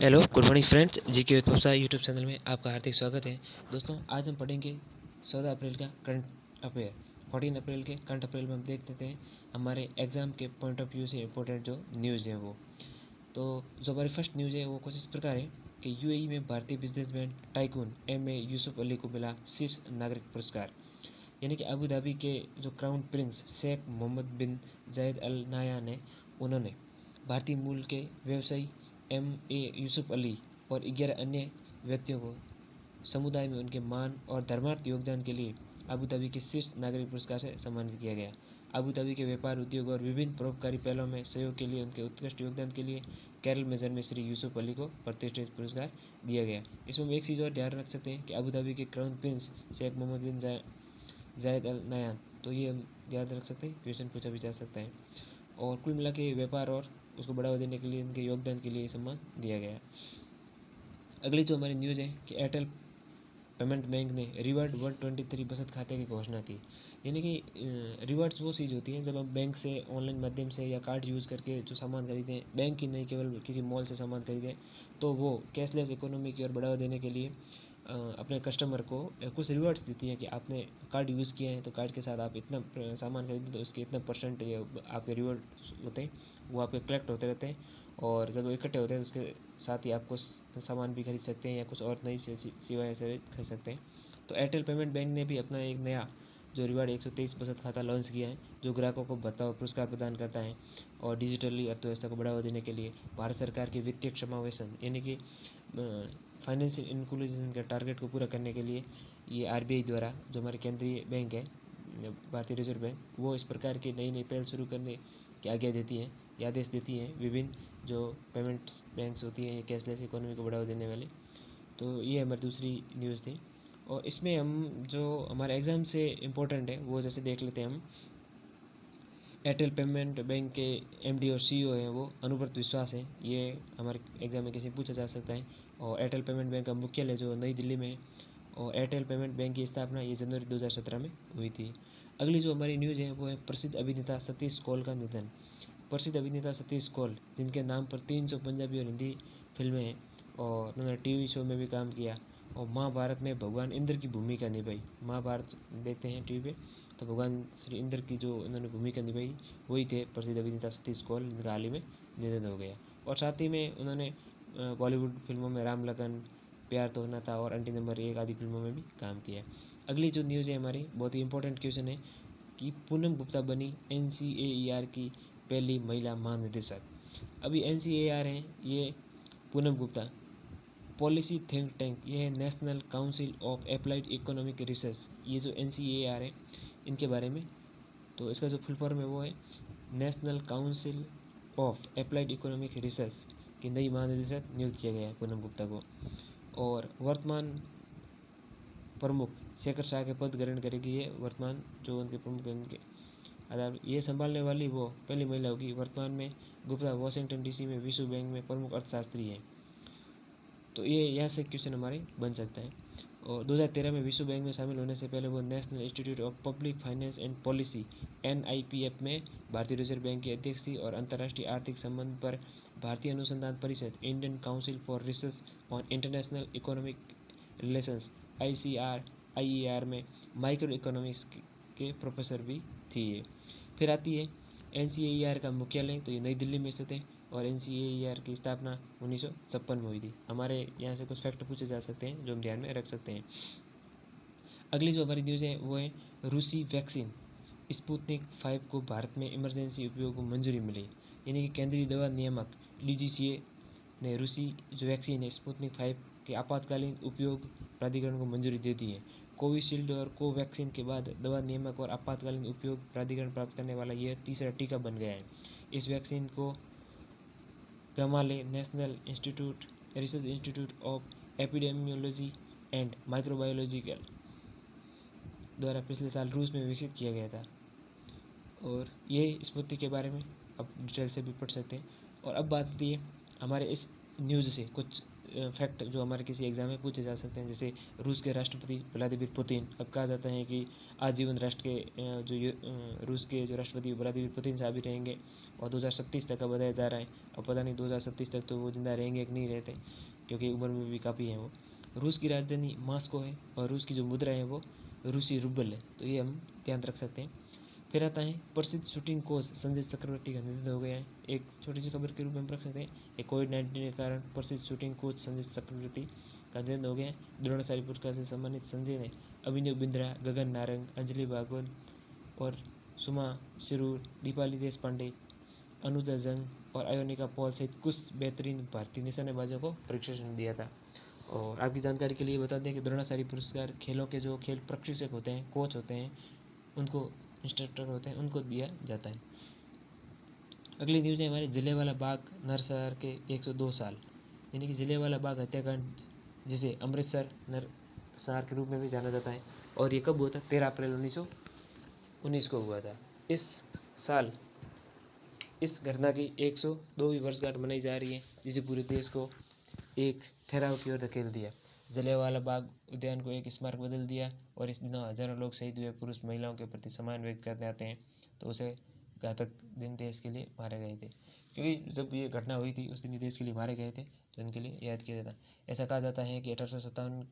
Hello good morning friends, जी के उत्पसा YouTube channel में आपका हार्दिक स्वागत है। दोस्तों, आज हम पढ़ेंगे 14 अप्रैल का करंट अफेयर। 14 अप्रैल के करंट अफेयर में हम देख लेते हैं हमारे एग्ज़ाम के पॉइंट ऑफ व्यू से इम्पोर्टेंट जो न्यूज़ है वो। तो जो हमारी फर्स्ट न्यूज़ है वो कुछ इस प्रकार है कि यूएई में भारतीय businessman tycoon M A Yusuf Ali को मिला शीर्ष नागरिक पुरस्कार। यानी कि अबू धाबी के जो क्राउन प्रिंस शेख मोहम्मद बिन जायद अल नाह्यान ने उन्होंने भारतीय मूल के व्यवसायी एम ए यूसुफ अली और 11 अन्य व्यक्तियों को समुदाय में उनके मान और धर्मार्थ योगदान के लिए अबू धाबी के शीर्ष नागरिक पुरस्कार से सम्मानित किया गया। अबू धाबी के व्यापार उद्योग और विभिन्न परोपकारी पहलों में सहयोग के लिए उनके उत्कृष्ट योगदान के लिए कैरल मेजर में श्री यूसुफ अली को प्रतिष्ठित पुरस्कार दिया गया। इसमें हम एक चीज़ और ध्यान रख सकते हैं कि अबू धाबी के क्राउन प्रिंस शेख मोहम्मद बिन जायद अल नाह्यान, तो ये हम याद रख सकते हैं, क्वेश्चन पूछा भी जा सकता है। और कुल मिला के व्यापार और उसको बढ़ावा देने के लिए इनके योगदान के लिए सम्मान दिया गया। अगली जो हमारी न्यूज़ है कि एयरटेल पेमेंट बैंक ने रिवार्ड 123 बचत खाते की घोषणा की। यानी कि रिवार्ड्स वो चीज़ होती है जब हम बैंक से ऑनलाइन माध्यम से या कार्ड यूज़ करके जो सामान खरीदें, बैंक की नहीं केवल किसी मॉल से सामान खरीदें, तो वो कैशलेस इकोनॉमी की ओर बढ़ावा देने के लिए अपने कस्टमर को कुछ रिवार्ड्स देती हैं कि आपने कार्ड यूज़ किया है तो कार्ड के साथ आप इतना सामान खरीदें तो उसके इतना परसेंट ये आपके रिवार्ड होते हैं, वो आपके कलेक्ट होते रहते हैं। और जब वो इकट्ठे होते हैं तो उसके साथ ही आपको सामान भी खरीद सकते हैं या कुछ और नई सेवाएँ से खरीद सकते हैं। तो एयरटेल पेमेंट बैंक ने भी अपना एक नया जो रिवार्ड 123 बचत खाता लॉन्च किया है, जो ग्राहकों को भत्ता और पुरस्कार प्रदान करता है। और डिजिटली अर्थव्यवस्था को बढ़ावा देने के लिए भारत सरकार के वित्तीय समावेशन यानी कि फाइनेंशियल इंक्लूजन के टारगेट को पूरा करने के लिए ये आरबीआई द्वारा, जो हमारे केंद्रीय बैंक है भारतीय रिजर्व बैंक, वो इस प्रकार की नई नई पहल शुरू करने की आज्ञा देती है या आदेश देती है विभिन्न जो पेमेंट्स बैंक्स होती हैं कैशलेस इकोनॉमी को बढ़ावा देने वाले। तो ये हमारी दूसरी न्यूज़ थी। और इसमें हम जो हमारे एग्ज़ाम से इम्पोर्टेंट है वो जैसे देख लेते हैं हम। एयरटेल पेमेंट बैंक के एमडी और सीईओ हैं वो अनुव्रत विश्वास हैं, ये हमारे एग्जाम में किसी पूछा जा सकता है। और एयरटेल पेमेंट बैंक का मुख्यालय जो नई दिल्ली में है। और एयरटेल पेमेंट बैंक की स्थापना ये जनवरी 2017 में हुई थी। अगली जो हमारी न्यूज़ है वो है प्रसिद्ध अभिनेता सतीश कौल का निधन। प्रसिद्ध अभिनेता सतीश कौल, जिनके नाम पर 300 पंजाबी और हिंदी फिल्में हैं और उन्होंने टीवी शो में भी काम किया और महाभारत में भगवान इंद्र की भूमिका निभाई। महाभारत देखते हैं टीवी पे, तो भगवान श्री इंद्र की जो उन्होंने भूमिका निभाई वही थे प्रसिद्ध अभिनेता सतीश कौल, जिनका हाल ही में निधन हो गया। और साथ ही में उन्होंने बॉलीवुड फिल्मों में राम लगन, प्यार तो होना था और आंटी नंबर 1 आदि फिल्मों में भी काम किया। अगली जो न्यूज़ है हमारी, बहुत ही इंपॉर्टेंट क्वेश्चन है कि पूनम गुप्ता बनी NCAER की पहली महिला महानिदेशक। अभी NCAER हैं ये Poonam Gupta, policy think tank, ये है national council of applied economic research. ये जो NCAER है इनके बारे में, तो इसका जो फुल फॉर्म है वो है national council of applied economic research की नई महानिदेशक नियुक्त किया गया है पूनम गुप्ता को। और वर्तमान प्रमुख शेखर शाह के पद ग्रहण करेगी ये वर्तमान जो उनके प्रमुख हैं उनके आधार ये संभालने वाली वो पहली महिला होगी। वर्तमान में गुप्ता वाशिंगटन DC में विश्व बैंक में प्रमुख अर्थशास्त्री हैं। तो ये यहाँ से क्वेश्चन हमारे बन सकता है। और 2013 में विश्व बैंक में शामिल होने से पहले वो national institute of public finance and policy NIPF में भारतीय रिजर्व बैंक की अध्यक्ष थी और अंतर्राष्ट्रीय आर्थिक संबंध पर भारतीय अनुसंधान परिषद Indian council for research on international economic relations ICR-IER में माइक्रो इकोनॉमिक्स के प्रोफेसर भी थी ये। फिर आती है NCAER का मुख्यालय, तो ये नई दिल्ली में स्थित है और NCAER की स्थापना 1956 में हुई थी। हमारे यहाँ से कुछ फैक्ट पूछे जा सकते हैं जो हम ध्यान में रख सकते हैं। अगली जो हमारी न्यूज़ है वो है रूसी वैक्सीन स्पुतनिक 5 को भारत में इमरजेंसी उपयोग को मंजूरी मिली। यानी कि केंद्रीय दवा नियामक DGCA ने रूसी जो वैक्सीन है स्पुतनिक 5 के आपातकालीन उपयोग प्राधिकरण को मंजूरी दे दी है। कोविशील्ड और कोवैक्सीन के बाद दवा नियामक और आपातकालीन उपयोग प्राधिकरण प्राप्त करने वाला यह तीसरा टीका बन गया है। इस वैक्सीन को Gamaleya national institute research institute of epidemiology and microbiological द्वारा पिछले साल रूस में विकसित किया गया था। और ये स्पुतनिक के बारे में अब डिटेल से भी पढ़ सकते हैं। और अब बात आती है हमारे इस न्यूज़ से कुछ फैक्ट जो हमारे किसी एग्जाम में पूछे जा सकते हैं। जैसे रूस के राष्ट्रपति व्लादिमीर पुतिन, अब कहा जाता है कि आजीवन राष्ट्र के रूस के जो राष्ट्रपति व्लादिमीर पुतिन साहब ही रहेंगे, और 2037 तक का बताया जा रहा है। अब पता नहीं 2037 तक तो वो जिंदा रहेंगे कि नहीं रहते, क्योंकि उम्र में भी काफ़ी हैं वो। रूस की राजधानी मॉस्को है और रूस की जो मुद्रा है वो रूसी रूबल है, तो ये हम ध्यान रख सकते हैं। फिर आता है प्रसिद्ध शूटिंग कोच संजय चक्रवर्ती का निधन हो गया है। एक छोटी सी खबर के रूप में हम रख सकते हैं कि कोविड-19 के कारण प्रसिद्ध शूटिंग कोच संजय चक्रवर्ती का निधन हो गया है। द्रोणाचार्य पुरस्कार से सम्मानित संजय ने अभिनव बिंद्रा, गगन नारंग, अंजलि भागवत और सुमा शिरूर, दीपाली देशपांडे, अनुजा जंग और अयोनिका पॉल सहित कुछ बेहतरीन भारतीय निशानेबाजों को प्रशिक्षण दिया था। और आपकी जानकारी के लिए बता दें कि द्रोणाचार्य पुरस्कार खेलों के जो खेल प्रशिक्षक होते हैं, कोच होते हैं, उनको, इंस्ट्रक्टर होते हैं, उनको दिया जाता है। अगली न्यूज़ है हमारे जलियांवाला बाग नरसंहार के 102 साल, यानी कि जलियांवाला बाग हत्याकांड, जिसे अमृतसर नरसंहार के रूप में भी जाना जाता है। और ये कब हुआ था? 13 अप्रैल 1919 को हुआ था। इस साल इस घटना की 102वीं वर्षगांठ मनाई जा रही है, जिसे पूरे देश को एक ठहराव की ओर धकेल दिया। जलियांवाला बाग उद्यान को एक स्मारक बदल दिया, और इस दिनों हजारों लोग शहीद हुए पुरुष महिलाओं के प्रति सम्मान व्यक्त करने आते हैं। तो उसे घातक दिन देश के लिए मारे गए थे, क्योंकि जब ये घटना हुई थी उस दिन देश के लिए मारे गए थे, तो इनके लिए याद किया जाता है। ऐसा कहा जाता है कि 1857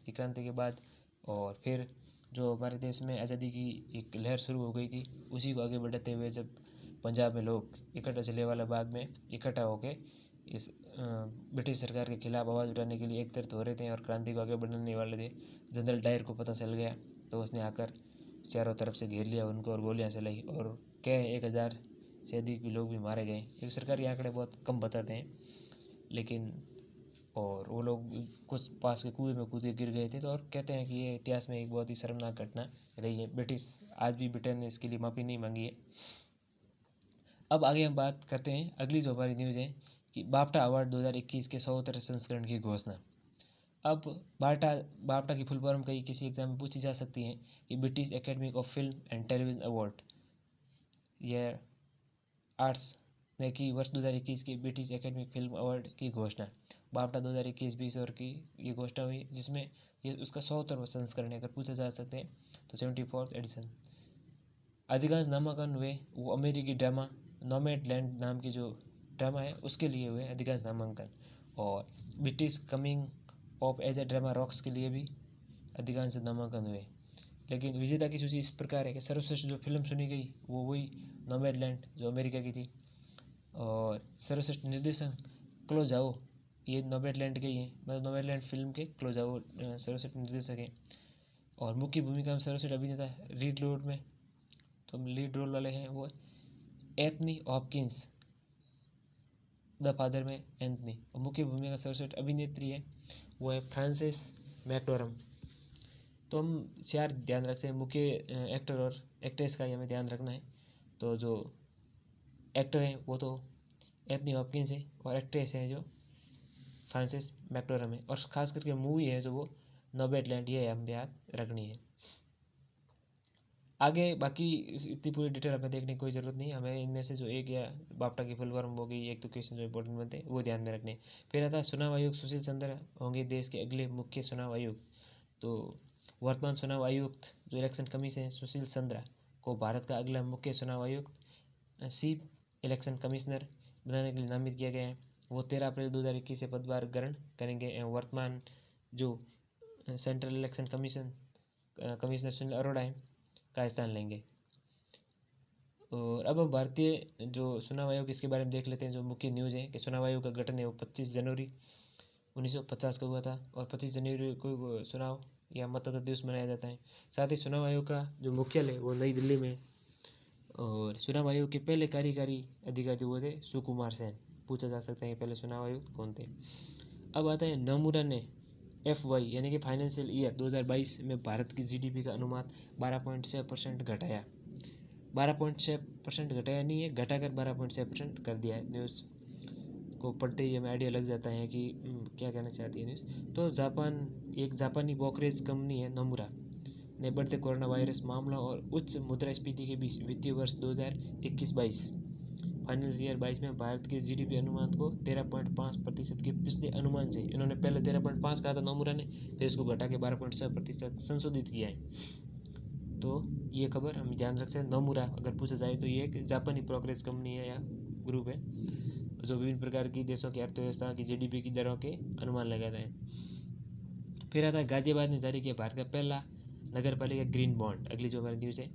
की क्रांति के बाद और फिर जो हमारे देश में आज़ादी की एक लहर शुरू हो गई थी, उसी को आगे बढ़ाते हुए जब पंजाब में लोग इकट्ठा जलियांवाला बाग में इकट्ठा होकर इस ब्रिटिश सरकार के खिलाफ आवाज़ उठाने के लिए एकत्रित हो रहे थे और क्रांति को आगे बढ़ाने वाले थे। जनरल डायर को पता चल गया, तो उसने आकर चारों तरफ से घेर लिया उनको और गोलियां चलाई, और कह 1000 से अधिक भी लोग भी मारे गए, क्योंकि सरकारी आंकड़े बहुत कम बताते हैं। लेकिन और वो लोग कुछ पास के कुएं में कूद के गिर गए थे। तो और कहते हैं कि ये इतिहास में एक बहुत ही शर्मनाक घटना रही है। ब्रिटिश आज भी ब्रिटेन ने इसके लिए माफ़ी नहीं मांगी है। अब आगे हम बात करते हैं, अगली जो हमारी न्यूज़ है कि बाफ्टा अवार्ड 2021 के 100वें संस्करण की घोषणा। अब बाफ्टा की फुल फॉर्म कई किसी एग्जाम में पूछी जा सकती है कि British academy of film and television award, यह आर्ट्स ने की वर्ष 2021 की ब्रिटिश एकेडमी फिल्म अवार्ड की घोषणा। बाफ्टा 2021-20 और की ये घोषणा हुई, जिसमें ये उसका 100वां संस्करण है। अगर पूछा जा सकते हैं तो 74th एडिशन। अधिकांश नामांकन हुए वो अमेरिकी ड्रामा नोमैडलैंड नाम की जो ड्रामा है उसके लिए हुए अधिकांश नामांकन, और British coming of age a drama Rocks के लिए भी अधिकांश नामांकन हुए। लेकिन विजेता की सूची इस प्रकार है कि सर्वश्रेष्ठ जो फिल्म चुनी गई वो वही नोमैडलैंड जो अमेरिका की थी, और सर्वश्रेष्ठ निर्देशन क्लो जाओ, ये नोमैडलैंड के ही है, मतलब नोमैडलैंड फिल्म के क्लो जाओ सर्वश्रेष्ठ निर्देशक हैं। और मुख्य भूमिका में सर्वश्रेष्ठ अभिनेता लीड रोल में, तो लीड रोल वाले हैं वो एंथनी हॉपकिंस, द फादर में एंथनी, और मुख्य भूमिका सर्वश्रेष्ठ अभिनेत्री है वो है फ्रांसिस मैकडोरम। तो हम 4 ध्यान रख सकते हैं, मुख्य एक्टर और एक्ट्रेस का ही हमें ध्यान रखना है। तो जो एक्टर है वो तो एंथनी हॉपकिंस है, और एक्ट्रेस है जो फ्रांसिस मैकडोरम है, और ख़ास करके मूवी है जो वो नोमैडलैंड, ये हमें याद रखनी है। आगे बाकी इतनी पूरी डिटेल हमें देखने की कोई ज़रूरत नहीं, हमें इनमें से जो एक या बाफ्टा की फुल फॉर्म हो गई, एक तो क्वेश्चन जो इंपॉर्टेंट बनते हैं वो ध्यान में रखने। फिर आता है चुनाव आयुक्त सुशील चंद्र होंगे देश के अगले मुख्य चुनाव आयुक्त। तो वर्तमान चुनाव आयुक्त जो इलेक्शन कमीशन है सुशील चंद्रा को भारत का अगला मुख्य चुनाव आयुक्त चीफ इलेक्शन कमिश्नर बनाने के लिए नामित किया गया है। वो 13 अप्रैल 2021 से पदभार ग्रहण करेंगे एवं वर्तमान जो central election commissioner Sunil Arora है का स्थान लेंगे। और अब हम भारतीय जो चुनाव आयोग इसके बारे में देख लेते हैं। जो मुख्य न्यूज़ है कि चुनाव आयोग का गठन है वो 25 जनवरी 1950 को हुआ था, और 25 जनवरी को चुनाव या मतदाता दिवस मनाया जाता है। साथ ही चुनाव आयोग का जो मुख्यालय वो नई दिल्ली में, और चुनाव आयोग के पहले कार्यकारी अधिकारी वो थे सुकुमार सेन। पूछा जा सकता है पहले चुनाव आयुक्त कौन थे। अब आता है नमूरा ने FY यानी कि फाइनेंशियल ईयर 2022 में भारत की GDP का अनुमान 12.6% घटाया। 12.6% घटाया नहीं है, घटाकर 12.6% कर दिया है। न्यूज़ को पढ़ते ही हमें आइडिया लग जाता है कि क्या कहना चाहती है न्यूज़। तो एक जापानी ब्रोकरेज कंपनी है नमूरा ने बढ़ते कोरोना वायरस मामलों और उच्च मुद्रास्फीति के बीच वित्तीय वर्ष 2021-22 फाइनेंस ईयर 22 में भारत के जीडीपी अनुमान को 13.5% के पिछले अनुमान से, इन्होंने पहले 13.5 कहा था नोमुरा ने, फिर इसको घटा के 12.6% संशोधित किया है। तो ये खबर हम ध्यान रख सकते हैं। नोमुरा अगर पूछा जाए तो ये एक जापानी ब्रोकरेज कंपनी है या ग्रुप है जो विभिन्न प्रकार की देशों की अर्थव्यवस्था की जीडीपी की दरों के अनुमान लगाता है। फिर आता है गाजियाबाद ने जारी किया भारत का पहला नगर पालिका ग्रीन बॉन्ड। अगली जो हमारी न्यूज़ है,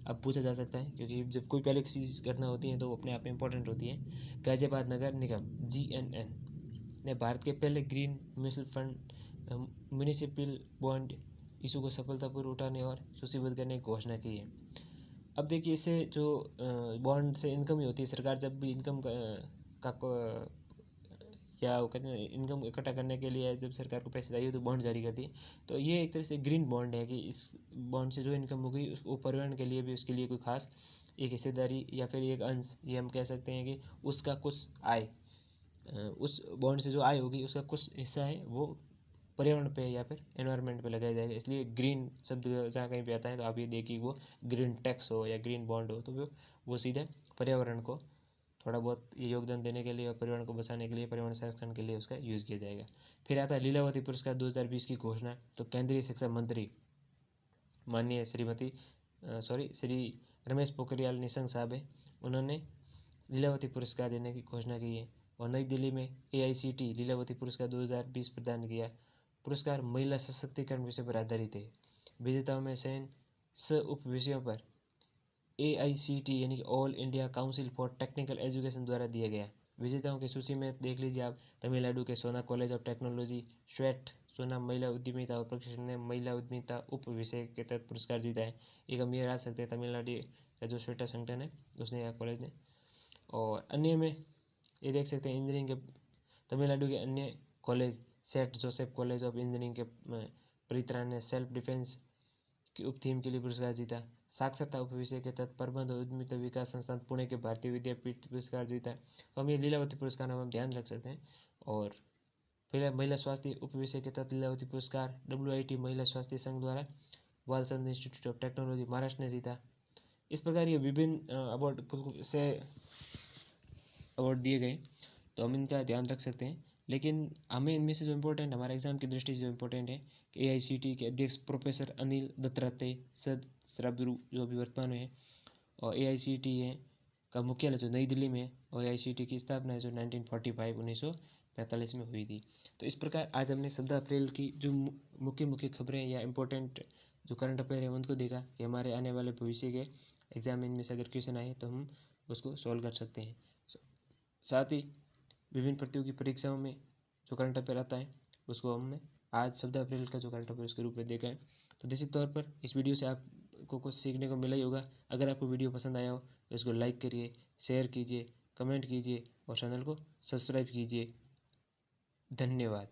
अब पूछा जा सकता है क्योंकि जब कोई पहले किसी घटना होती है तो वो अपने आप में इंपॉर्टेंट होती है। गाजियाबाद नगर निगम GNN ने भारत के पहले ग्रीन म्यूनिसिपल बॉन्ड इशू को सफलतापूर्वक उठाने और सूचीबद्ध करने की घोषणा की है। अब देखिए, इससे जो बॉन्ड से इनकम ही होती है, सरकार जब भी इनकम या वो कहते हैं इनकम इकट्ठा करने के लिए जब सरकार को पैसे चाहिए तो बॉन्ड जारी करती है। तो ये एक तरह से ग्रीन बॉन्ड है कि इस बॉन्ड से जो इनकम होगी वो पर्यावरण के लिए भी उसके लिए कोई खास एक हिस्सेदारी या फिर एक अंश, ये हम कह सकते हैं कि उसका कुछ आय, उस बॉन्ड से जो आय होगी उसका कुछ हिस्सा है वो पर्यावरण पे या फिर एनवायरनमेंट पे लगाया जाएगा। इसलिए ग्रीन शब्द जहाँ कहीं पे आता है तो आप ये देखिए वो ग्रीन टैक्स हो या ग्रीन बॉन्ड हो तो वो सीधे पर्यावरण को थोड़ा बहुत ये योगदान देने के लिए और पर्यावरण को बचाने के लिए, पर्यावरण संरक्षण के लिए उसका यूज़ किया जाएगा। फिर आता है लीलावती पुरस्कार 2020 की घोषणा। तो केंद्रीय शिक्षा मंत्री माननीय श्री रमेश पोखरियाल निशंक साहब है, उन्होंने लीलावती पुरस्कार देने की घोषणा की है। और नई दिल्ली में AICT लीलावती पुरस्कार 2020 प्रदान किया। पुरस्कार महिला सशक्तिकरण विषय पर आधारित है। विजेताओं में चयन उप विषयों पर AICT यानी कि all India council for technical education द्वारा दिया गया। विजेताओं की सूची में देख लीजिए आप, तमिलनाडु के सोना कॉलेज ऑफ टेक्नोलॉजी स्वेट सोना महिला उद्यमिता और प्रशिक्षण ने महिला उद्यमिता उप विषय के तहत पुरस्कार जीता है। एक हम ये रह सकते हैं तमिलनाडु का जो स्वेटा संगठन है उसने या कॉलेज ने। और अन्य में ये देख सकते हैं इंजीनियरिंग के तमिलनाडु के अन्य college saint Joseph college of engineering के परित्राण ने सेल्फ डिफेंस की उप थीम के लिए पुरस्कार जीता। साक्षरता उप विषय के तहत प्रबंध और उद्यमिता विकास संस्थान पुणे के भारतीय विद्यापीठ पुरस्कार जीता। तो हम ये लीलावती पुरस्कार हम ध्यान रख सकते हैं। और फिर महिला स्वास्थ्य उप विषय के तहत लीलावती पुरस्कार WIT महिला स्वास्थ्य संघ द्वारा Walchand institute of technology Maharashtra ने जीता। इस प्रकार ये विभिन्न अवार्ड से अवार्ड दिए गए, तो हम इनका ध्यान रख सकते हैं। लेकिन हमें इनमें से जो इम्पोर्टेंट, हमारे एग्जाम की दृष्टि से जो इम्पोर्टेंट है कि AICT के अध्यक्ष प्रोफेसर अनिल दत्तात्रेय सदस्राबुरु जो अभी वर्तमान में है, और AICT है का मुख्यालय जो नई दिल्ली में है, और AICT की स्थापना है जो 1945 में हुई थी। तो इस प्रकार आज हमने 14 अप्रैल की जो मुख्य खबरें या इम्पोर्टेंट जो करंट अफेयर है उनको देखा कि हमारे आने वाले भविष्य के एग्जाम इनमें से अगर क्वेश्चन आए तो हम उसको सॉल्व कर सकते हैं। साथ ही विभिन्न प्रतियोगी परीक्षाओं में जो करंट अफेयर आता है उसको हमने आज 14 अप्रैल का जो करंट अफेयर उसके रूप में देखा है। तो निश्चित तौर पर इस वीडियो से आपको कुछ सीखने को मिला ही होगा। अगर आपको वीडियो पसंद आया हो तो इसको लाइक करिए, शेयर कीजिए, कमेंट कीजिए और चैनल को सब्सक्राइब कीजिए। धन्यवाद।